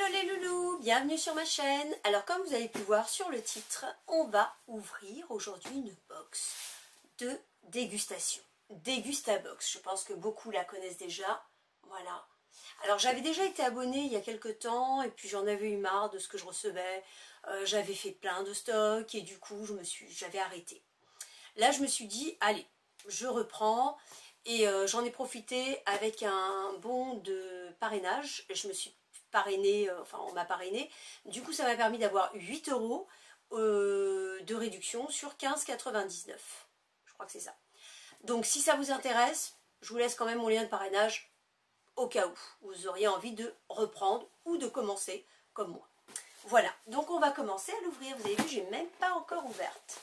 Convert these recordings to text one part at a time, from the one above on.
Hello les loulous, bienvenue sur ma chaîne. Alors comme vous avez pu voir sur le titre, on va ouvrir aujourd'hui une box de dégustation. Dégustabox, je pense que beaucoup la connaissent déjà. Voilà. Alors j'avais déjà été abonnée il y a quelques temps et puis j'en avais eu marre de ce que je recevais. J'avais fait plein de stocks et du coup j'avais arrêté. Là je me suis dit, allez, je reprends et j'en ai profité avec un bon de parrainage. Je me suis parrainée, enfin on m'a parrainé. Du coup ça m'a permis d'avoir 8 € de réduction sur 15,99 €. Je crois que c'est ça. Donc si ça vous intéresse, je vous laisse quand même mon lien de parrainage au cas où vous auriez envie de reprendre ou de commencer comme moi. Voilà, donc on va commencer à l'ouvrir. Vous avez vu, j'ai même pas encore ouverte.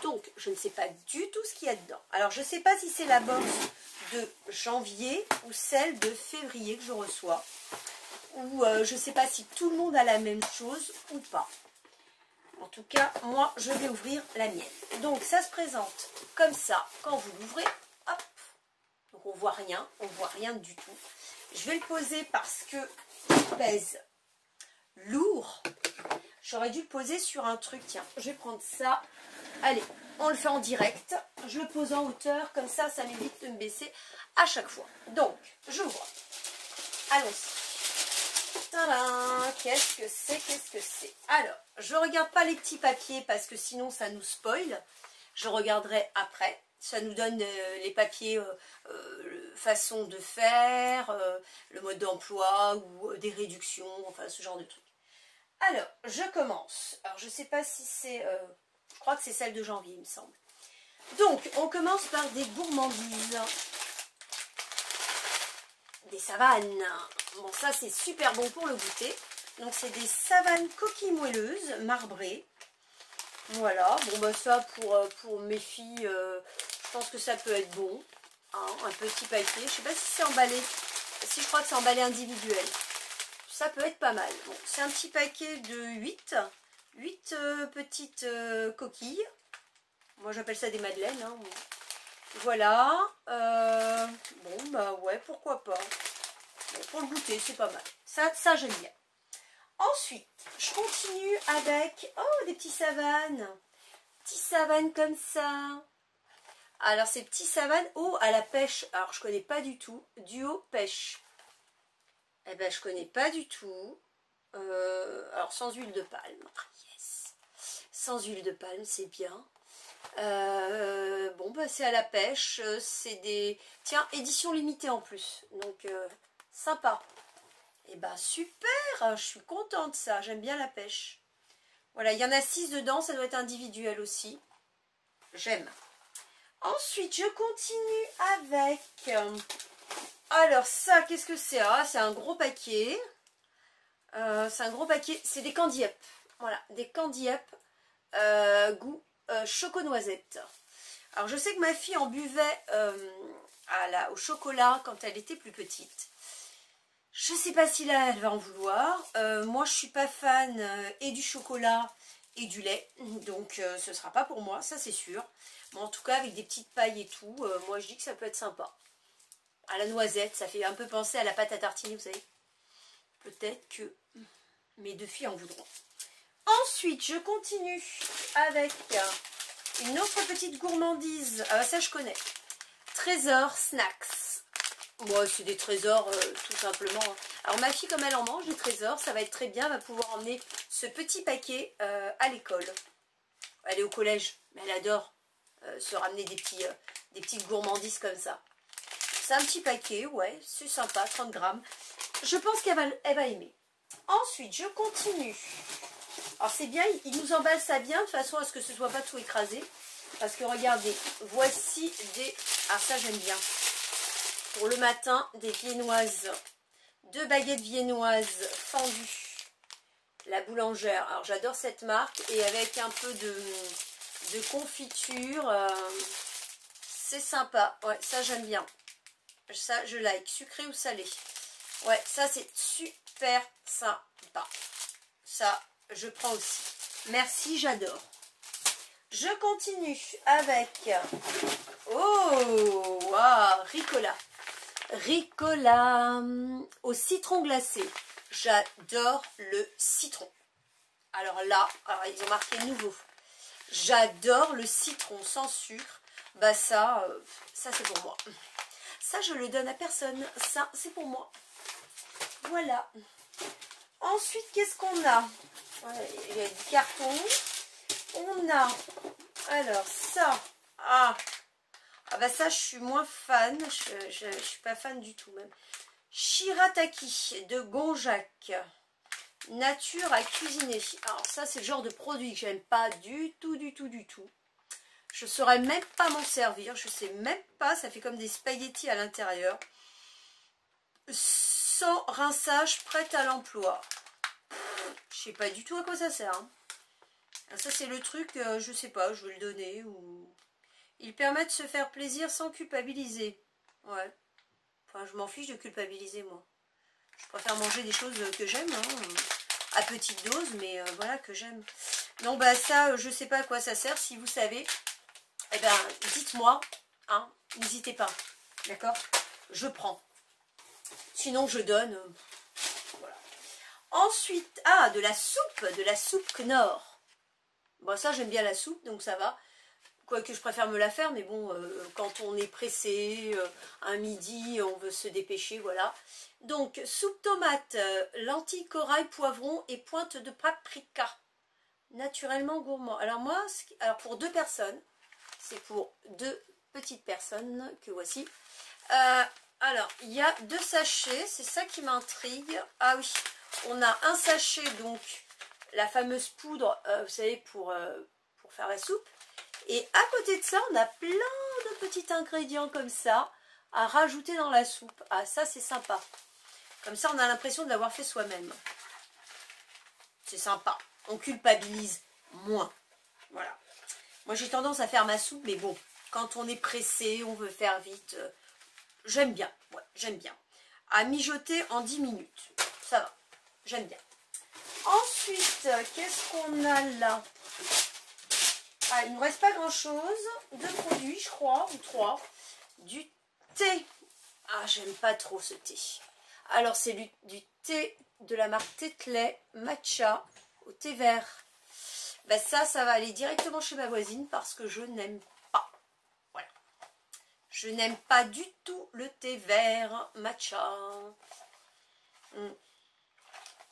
Donc je ne sais pas du tout ce qu'il y a dedans. Alors je ne sais pas si c'est la box de janvier ou celle de février que je reçois. Ou je ne sais pas si tout le monde a la même chose ou pas. En tout cas, moi je vais ouvrir la mienne. Donc ça se présente comme ça quand vous l'ouvrez. Hop. Donc on voit rien du tout. Je vais le poser parce que il pèse lourd. J'aurais dû le poser sur un truc. Tiens, je vais prendre ça. Allez, on le fait en direct. Je le pose en hauteur, comme ça, ça m'évite de me baisser à chaque fois. Donc, j'ouvre. Allons-y. Tadam! Qu'est-ce que c'est? Alors, je ne regarde pas les petits papiers parce que sinon ça nous spoil. Je regarderai après. Ça nous donne les papiers, façon de faire, le mode d'emploi ou des réductions, enfin ce genre de trucs. Alors, je commence. Alors, je ne sais pas si c'est... je crois que c'est celle de janvier, il me semble. Donc, on commence par des gourmandises. Des savanes. Bon, ça, c'est super bon pour le goûter. Donc, c'est des savanes coquilles moelleuses, marbrées. Voilà. Bon, bah ça, pour mes filles, je pense que ça peut être bon. Hein, un petit paquet. Je ne sais pas si c'est emballé. Si, je crois que c'est emballé individuel. Ça peut être pas mal. Bon, c'est un petit paquet de 8 petites coquilles. Moi j'appelle ça des madeleines. Hein. Voilà. Bon bah ouais, pourquoi pas. Bon, pour le goûter, c'est pas mal. Ça j'aime bien. Ensuite, je continue avec des petits savanes. Petits savanes comme ça. Alors ces petits savanes eau à la pêche. Alors je connais pas du tout. Duo pêche. Eh ben je connais pas du tout. Alors sans huile de palme. Yes. Sans huile de palme, c'est bien. Bon bah c'est à la pêche. C'est des... Tiens, édition limitée en plus. Donc sympa. Et ben super. Je suis contente de ça. J'aime bien la pêche. Voilà, il y en a 6 dedans. Ça doit être individuel aussi. J'aime. Ensuite, je continue avec... Alors ça, qu'est-ce que c'est? Ah, c'est un gros paquet. C'est un gros paquet. C'est des Candy Up. Voilà, des Candy Up goût choco-noisette. Alors je sais que ma fille en buvait au chocolat quand elle était plus petite. Je ne sais pas si là elle va en vouloir. Moi je suis pas fan et du chocolat et du lait. Donc ce sera pas pour moi, ça c'est sûr. Mais en tout cas avec des petites pailles et tout, moi je dis que ça peut être sympa. À la noisette, ça fait un peu penser à la pâte à tartiner, vous savez. Peut-être que mes deux filles en voudront. Ensuite, je continue avec une autre petite gourmandise. Ah, ça, je connais. Trésor Snacks. Moi, c'est des trésors, tout simplement. Alors, ma fille, comme elle en mange des trésors, ça va être très bien. Elle va pouvoir emmener ce petit paquet à l'école. Elle est au collège, mais elle adore se ramener des petites gourmandises comme ça. C'est un petit paquet, ouais, c'est sympa, 30 grammes. Je pense qu'elle va aimer. Ensuite, je continue. Alors, c'est bien, il nous emballe ça bien, de façon à ce que ce ne soit pas tout écrasé. Parce que, regardez, voici des... Ah, ça, j'aime bien. Pour le matin, des viennoises. 2 baguettes viennoises fendues. La boulangère. Alors, j'adore cette marque. Et avec un peu de confiture, c'est sympa. Ouais, ça, j'aime bien. Ça, je like. Sucré ou salé. Ouais, ça, c'est super sympa. Ça, je prends aussi. Merci, j'adore. Je continue avec... Oh, waouh, Ricola. Ricola au citron glacé. j'adore le citron. Alors là, alors ils ont marqué nouveau. J'adore le citron sans sucre. Bah ça c'est pour moi. Ça, je le donne à personne. Ça, c'est pour moi. Voilà. Ensuite, qu'est-ce qu'on a? Il y a du carton. On a, alors ça, ah bah ça, je suis moins fan. Je suis pas fan du tout même. Shirataki de Gonjac. Nature à cuisiner. Alors ça, c'est le genre de produit que j'aime pas du tout. Je saurais même pas m'en servir. Je sais même pas. Ça fait comme des spaghettis à l'intérieur. Sans rinçage, prête à l'emploi. Je sais pas du tout à quoi ça sert. Hein. Alors ça, c'est le truc, je sais pas, je vais le donner. Ou... Il permet de se faire plaisir sans culpabiliser. Ouais. Enfin, je m'en fiche de culpabiliser, moi. Je préfère manger des choses que j'aime, hein, à petite dose, mais voilà, que j'aime. Donc, bah ça, je sais pas à quoi ça sert. Si vous savez, eh ben, dites-moi, hein, n'hésitez pas, d'accord? Je prends. Sinon, je donne. Voilà. Ensuite, ah, de la soupe Knorr. Bon, ça, j'aime bien la soupe, donc ça va. Quoique je préfère me la faire, mais bon, quand on est pressé, un midi, on veut se dépêcher, voilà. Donc, soupe tomate, lentilles, corail, poivron et pointe de paprika. Naturellement gourmand. Alors moi, alors pour 2 personnes, c'est pour 2 petites personnes que voici. Alors, il y a 2 sachets, c'est ça qui m'intrigue. Ah oui, on a un sachet, donc, la fameuse poudre, vous savez, pour faire la soupe. Et à côté de ça, on a plein de petits ingrédients comme ça à rajouter dans la soupe. Ah, ça, c'est sympa. Comme ça, on a l'impression de l'avoir fait soi-même. C'est sympa. On culpabilise moins. Voilà. Moi, j'ai tendance à faire ma soupe, mais bon, quand on est pressé, on veut faire vite. J'aime bien. Ouais, j'aime bien. À mijoter en 10 minutes. Ça va. J'aime bien. Ensuite, qu'est-ce qu'on a là? Ah, il ne nous reste pas grand chose. 2 produits, je crois, ou 3. Du thé. Ah, j'aime pas trop ce thé. Alors, c'est du thé de la marque Tetley Matcha au thé vert. Ben ça va aller directement chez ma voisine parce que je n'aime pas. Voilà. Je n'aime pas du tout le thé vert matcha.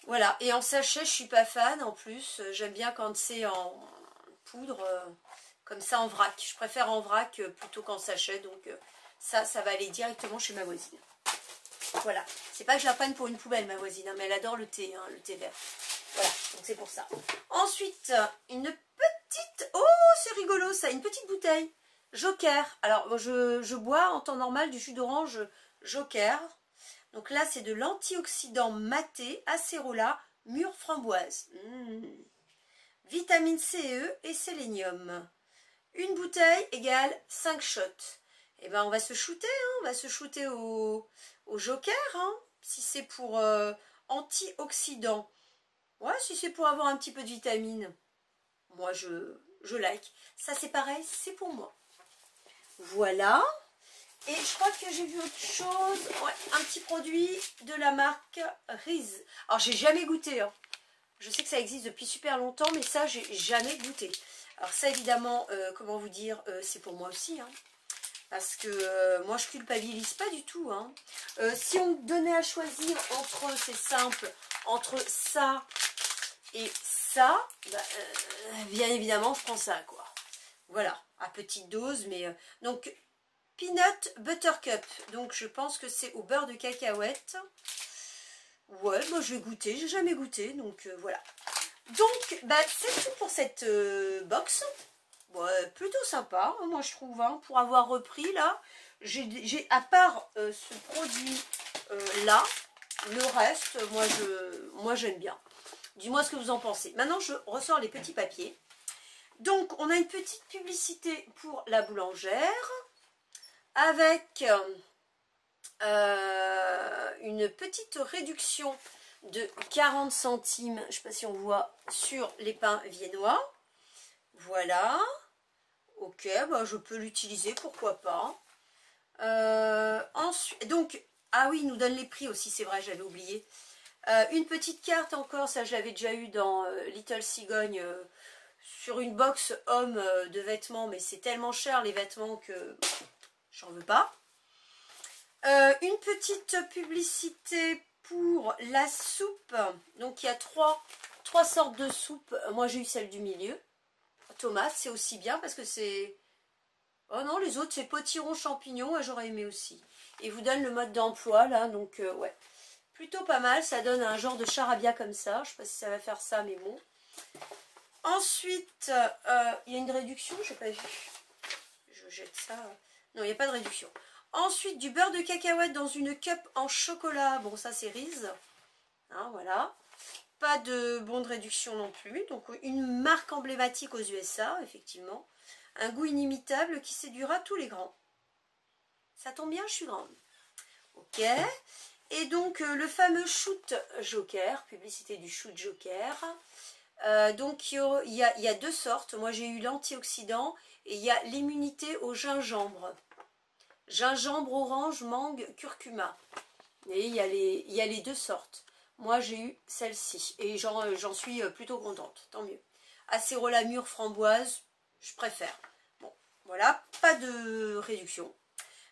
Voilà. Et en sachet, je suis pas fan. En plus, j'aime bien quand c'est en poudre, comme ça en vrac. Je préfère en vrac plutôt qu'en sachet, donc ça va aller directement chez ma voisine. Voilà, c'est pas que je la prenne pour une poubelle ma voisine, hein, mais elle adore le thé vert. Voilà, donc c'est pour ça. Ensuite, une petite, oh c'est rigolo ça, une petite bouteille Joker. Alors je bois en temps normal du jus d'orange Joker. Donc là c'est de l'antioxydant maté, acérola, mûre framboise. Vitamine C et E et sélénium. Une bouteille égale 5 shots. Et ben on va se shooter, hein, on va se shooter au Joker, hein, si c'est pour antioxydant. Ouais, si c'est pour avoir un petit peu de vitamine. Moi je like. Ça c'est pareil, c'est pour moi. Voilà. Et je crois que j'ai vu autre chose. Ouais, un petit produit de la marque Riz. Alors j'ai jamais goûté, hein. Je sais que ça existe depuis super longtemps, mais ça, j'ai jamais goûté. Alors ça, évidemment, comment vous dire, c'est pour moi aussi. Hein, parce que moi, je culpabilise pas du tout. Hein. Si on me donnait à choisir entre, c'est simple, entre ça et ça, bah, bien évidemment, je prends ça, quoi. Voilà, à petite dose, mais... donc, Peanut Butter Cup. Donc, je pense que c'est au beurre de cacahuète. Ouais, moi je vais goûter, j'ai jamais goûté, donc voilà. Donc, bah, c'est tout pour cette box. Ouais, plutôt sympa, moi je trouve, hein, pour avoir repris là. J'ai à part ce produit là, le reste, moi j'aime bien. Dis-moi ce que vous en pensez. Maintenant, je ressors les petits papiers. Donc, on a une petite publicité pour la boulangère avec... une petite réduction de 40 centimes, je ne sais pas si on voit, sur les pains viennois. Voilà. Ok, bah je peux l'utiliser, pourquoi pas. Ensuite, donc, ah oui, il nous donne les prix aussi, c'est vrai, j'avais oublié. Une petite carte encore, ça je l'avais déjà eu dans Little Cigogne, sur une box homme de vêtements, mais c'est tellement cher les vêtements que j'en veux pas. Une petite publicité pour la soupe. Donc il y a trois sortes de soupe. Moi j'ai eu celle du milieu. Tomate, c'est aussi bien parce que c'est... Oh non, les autres c'est potiron champignons, j'aurais aimé aussi. Et vous donne le mode d'emploi là, donc ouais. Plutôt pas mal, ça donne un genre de charabia comme ça. Je sais pas si ça va faire ça, mais bon. Ensuite, il y a une réduction, j'ai pas vu. Je jette ça. Non, il n'y a pas de réduction. Ensuite, du beurre de cacahuète dans une cup en chocolat. Bon, ça c'est Reese. Hein, voilà. Pas de bon de réduction non plus. Donc, une marque emblématique aux USA, effectivement. Un goût inimitable qui séduira tous les grands. Ça tombe bien, je suis grande. Ok. Et donc, le fameux shoot Joker. Publicité du shoot Joker. Donc, il y a deux sortes. Moi, j'ai eu l'antioxydant et il y a l'immunité au gingembre. Gingembre, orange, mangue, curcuma. Et il y a les deux sortes. Moi, j'ai eu celle-ci. Et j'en suis plutôt contente. Tant mieux. Acérola mûre, framboise, je préfère. Bon, voilà. Pas de réduction.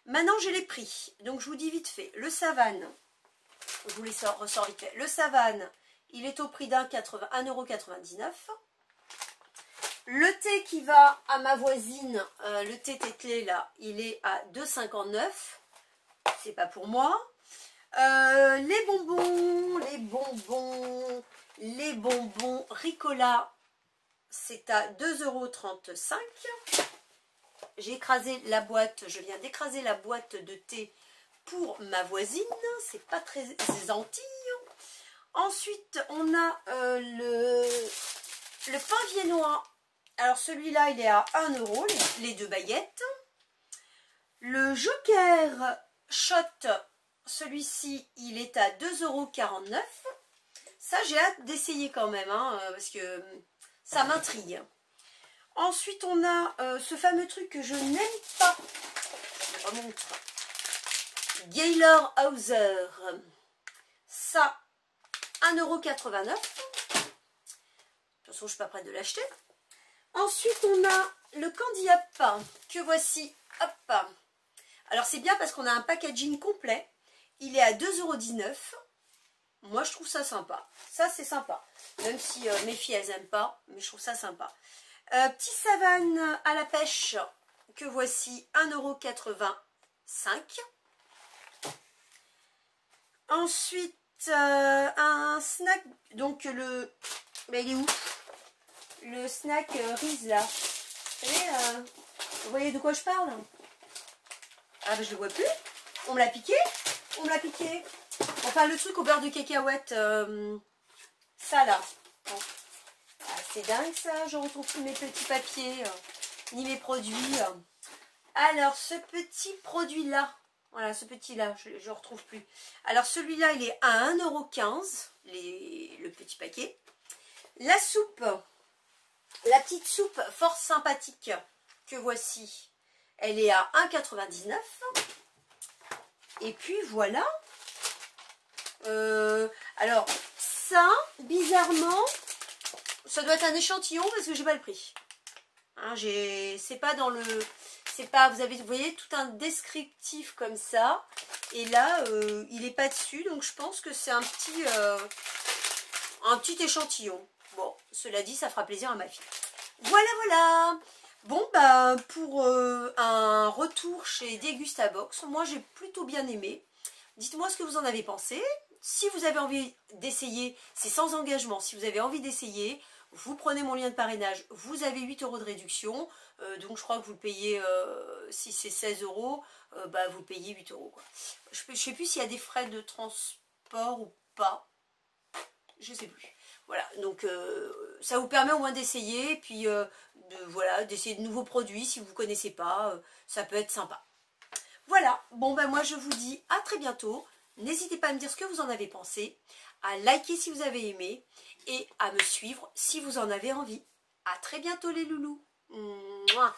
Maintenant, j'ai les prix. Donc, je vous dis vite fait. Le Savane, je vous les ressors vite fait. Le Savane, il est au prix d'un 1,99 €. Le thé qui va à ma voisine, le thé Tétlé là, il est à 2,59 €. C'est pas pour moi. Les bonbons Ricola, c'est à 2,35 €. J'ai écrasé la boîte, je viens d'écraser la boîte de thé pour ma voisine. C'est pas très gentil. Ensuite, on a le pain viennois. Alors celui-là, il est à 1 €, les deux baguettes. Le Joker Shot, celui-ci, il est à 2,49 €. Ça, j'ai hâte d'essayer quand même, hein, parce que ça m'intrigue. Ensuite, on a ce fameux truc que je n'aime pas. Je vous remontre. Gaylor Hauser. Ça, 1,89 €. De toute façon, je ne suis pas prête de l'acheter. Ensuite, on a le Candy Up que voici. Hop. Alors, c'est bien parce qu'on a un packaging complet. Il est à 2,19 €. Moi, je trouve ça sympa. Ça, c'est sympa. Même si mes filles, elles n'aiment pas. Mais je trouve ça sympa. Petit Savane à la pêche que voici. 1,85 €. Ensuite, un snack. Donc, mais il est où? Le snack Reese là. Vous savez, vous voyez de quoi je parle? Ah ben je le vois plus. On me l'a piqué. On me l'a piqué. Enfin le truc au beurre de cacahuète. Ça là. Bon. Ah, c'est dingue ça. Je retrouve plus mes petits papiers. Ni mes produits. Alors ce petit produit là. Voilà ce petit là. Je ne retrouve plus. Alors celui-là il est à 1,15 €. Le petit paquet. La soupe. La petite soupe fort sympathique que voici, elle est à 1,99 €. Et puis voilà. Alors ça, bizarrement, ça doit être un échantillon parce que j'ai pas le prix. Hein, c'est pas dans le... C'est pas... Vous voyez, tout un descriptif comme ça. Et là, il n'est pas dessus. Donc je pense que c'est un petit échantillon. Bon, cela dit, ça fera plaisir à ma fille. Voilà, voilà. Bon, bah, pour un retour chez Degustabox, moi, j'ai plutôt bien aimé. Dites-moi ce que vous en avez pensé. Si vous avez envie d'essayer, c'est sans engagement. Si vous avez envie d'essayer, vous prenez mon lien de parrainage. Vous avez 8 € de réduction. Donc, je crois que vous le payez, si c'est 16 €, bah, vous le payez 8 €. Quoi. Je ne sais plus s'il y a des frais de transport ou pas. Je ne sais plus. Voilà, donc ça vous permet au moins d'essayer, puis voilà, d'essayer de nouveaux produits si vous ne connaissez pas, ça peut être sympa. Voilà, bon ben moi je vous dis à très bientôt, n'hésitez pas à me dire ce que vous en avez pensé, à liker si vous avez aimé, et à me suivre si vous en avez envie. À très bientôt les loulous. Mouah.